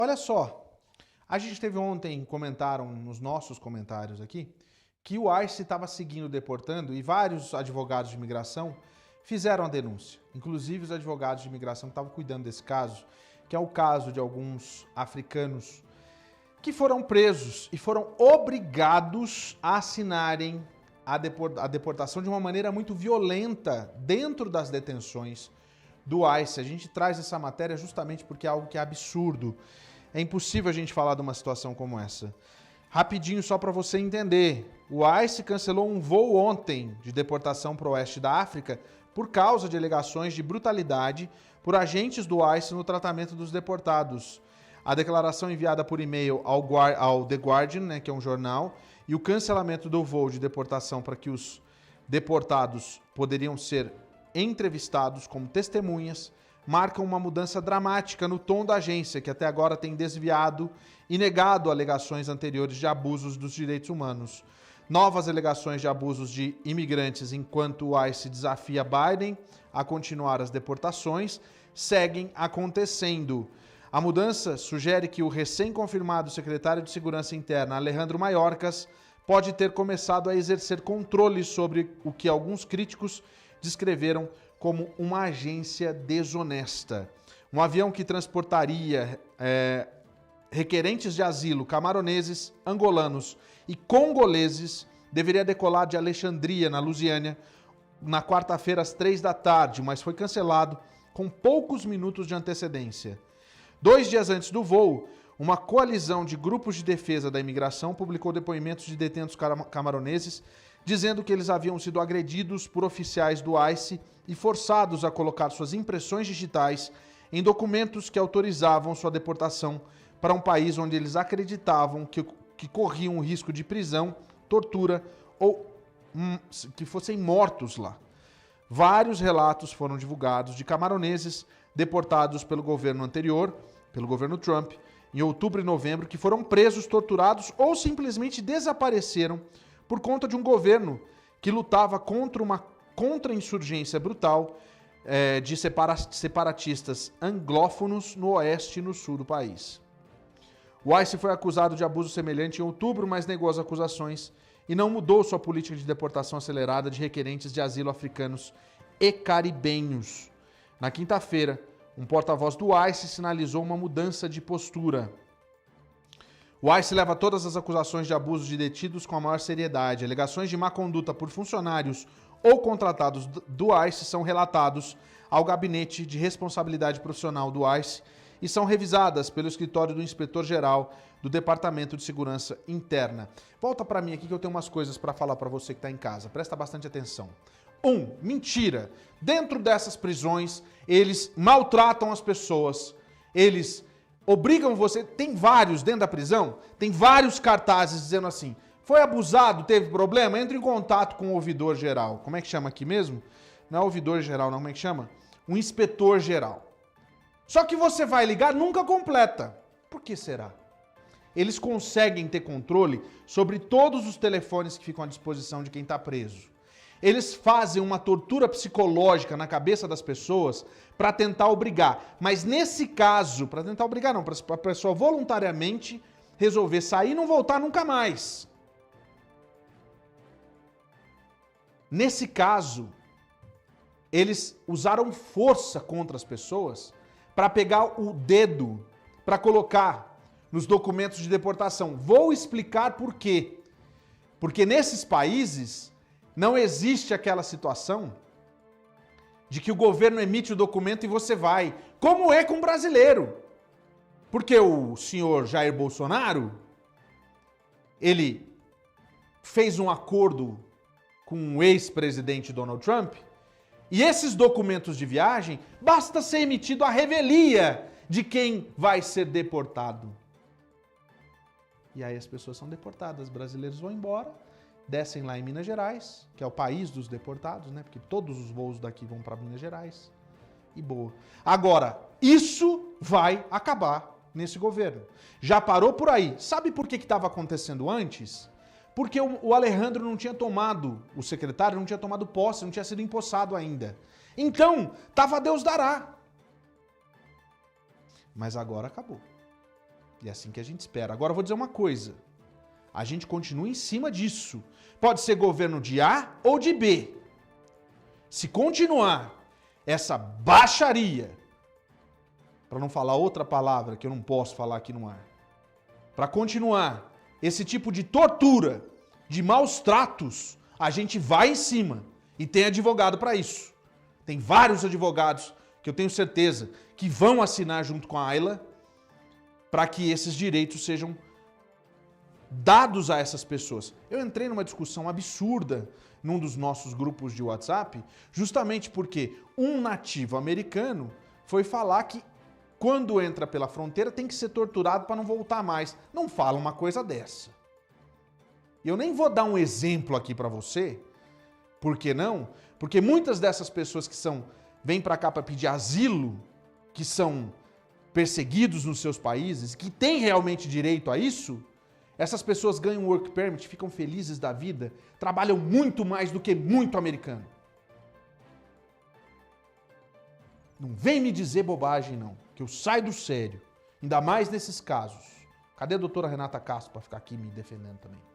Olha só, a gente teve ontem, comentaram nos nossos comentários aqui, que o ICE estava seguindo deportando e vários advogados de imigração fizeram a denúncia. Inclusive os advogados de imigração que estavam cuidando desse caso, que é o caso de alguns africanos que foram presos e foram obrigados a assinarem a deportação de uma maneira muito violenta dentro das detenções do ICE. A gente traz essa matéria justamente porque é algo que é absurdo. É impossível a gente falar de uma situação como essa. Rapidinho, só para você entender. O ICE cancelou um voo ontem de deportação para o oeste da África por causa de alegações de brutalidade por agentes do ICE no tratamento dos deportados. A declaração enviada por e-mail ao The Guardian, né, que é um jornal, e o cancelamento do voo de deportação para que os deportados poderiam ser entrevistados como testemunhas, marcam uma mudança dramática no tom da agência, que até agora tem desviado e negado alegações anteriores de abusos dos direitos humanos. Novas alegações de abusos de imigrantes enquanto o ICE desafia Biden a continuar as deportações seguem acontecendo. A mudança sugere que o recém-confirmado secretário de Segurança Interna, Alejandro Mayorkas, pode ter começado a exercer controle sobre o que alguns críticos descreveram como uma agência desonesta. Um avião que transportaria requerentes de asilo camaroneses, angolanos e congoleses deveria decolar de Alexandria, na Lusiânia, na quarta-feira às 3 da tarde, mas foi cancelado com poucos minutos de antecedência. 2 dias antes do voo, uma coalizão de grupos de defesa da imigração publicou depoimentos de detentos camaroneses dizendo que eles haviam sido agredidos por oficiais do ICE e forçados a colocar suas impressões digitais em documentos que autorizavam sua deportação para um país onde eles acreditavam que corriam o risco de prisão, tortura ou que fossem mortos lá. Vários relatos foram divulgados de camaroneses deportados pelo governo anterior, pelo governo Trump, em outubro e novembro, que foram presos, torturados ou simplesmente desapareceram por conta de um governo que lutava contra uma contra-insurgência brutal de separatistas anglófonos no oeste e no sul do país. O ICE foi acusado de abuso semelhante em outubro, mas negou as acusações e não mudou sua política de deportação acelerada de requerentes de asilo africanos e caribenhos. Na quinta-feira, um porta-voz do ICE sinalizou uma mudança de postura. O ICE leva todas as acusações de abuso de detidos com a maior seriedade. Alegações de má conduta por funcionários ou contratados do ICE são relatados ao Gabinete de Responsabilidade Profissional do ICE e são revisadas pelo escritório do Inspetor-Geral do Departamento de Segurança Interna. Volta para mim aqui que eu tenho umas coisas para falar para você que está em casa. Presta bastante atenção. Mentira. Dentro dessas prisões, eles maltratam as pessoas, eles obrigam você, tem vários dentro da prisão, tem vários cartazes dizendo assim, foi abusado, teve problema, entre em contato com o ouvidor geral. Como é que chama aqui mesmo? Não é ouvidor geral não, como é que chama? O inspetor geral. Só que você vai ligar, nunca completa. Por que será? Eles conseguem ter controle sobre todos os telefones que ficam à disposição de quem está preso. Eles fazem uma tortura psicológica na cabeça das pessoas para tentar obrigar. Mas nesse caso, para tentar obrigar não, para a pessoa voluntariamente resolver sair e não voltar nunca mais. Nesse caso, eles usaram força contra as pessoas para pegar o dedo, para colocar nos documentos de deportação. Vou explicar por quê. Porque nesses países não existe aquela situação de que o governo emite o documento e você vai, como é com o brasileiro. Porque o senhor Jair Bolsonaro, ele fez um acordo com o ex-presidente Donald Trump, e esses documentos de viagem, basta ser emitido a revelia de quem vai ser deportado. E aí as pessoas são deportadas, brasileiros vão embora, descem lá em Minas Gerais, que é o país dos deportados, né? Porque todos os voos daqui vão para Minas Gerais. E boa. Agora, isso vai acabar nesse governo. Já parou por aí. Sabe por que estava acontecendo antes? Porque o Alejandro não tinha tomado, o secretário não tinha tomado posse, não tinha sido empossado ainda. Então, tava Deus dará. Mas agora acabou. E é assim que a gente espera. Agora eu vou dizer uma coisa. A gente continua em cima disso. Pode ser governo de A ou de B. Se continuar essa baixaria, para não falar outra palavra que eu não posso falar aqui no ar, para continuar esse tipo de tortura, de maus tratos, a gente vai em cima. E tem advogado para isso. Tem vários advogados que eu tenho certeza que vão assinar junto com a Ayla para que esses direitos sejam dados a essas pessoas. Eu entrei numa discussão absurda num dos nossos grupos de WhatsApp, justamente porque um nativo americano foi falar que quando entra pela fronteira tem que ser torturado para não voltar mais. Não fala uma coisa dessa. E eu nem vou dar um exemplo aqui para você. Por que não? Porque muitas dessas pessoas que vêm para cá para pedir asilo, que são perseguidos nos seus países, que têm realmente direito a isso, essas pessoas ganham work permit, ficam felizes da vida, trabalham muito mais do que muito americano. Não vem me dizer bobagem, não, que eu saio do sério, ainda mais nesses casos. Cadê a doutora Renata Castro para ficar aqui me defendendo também?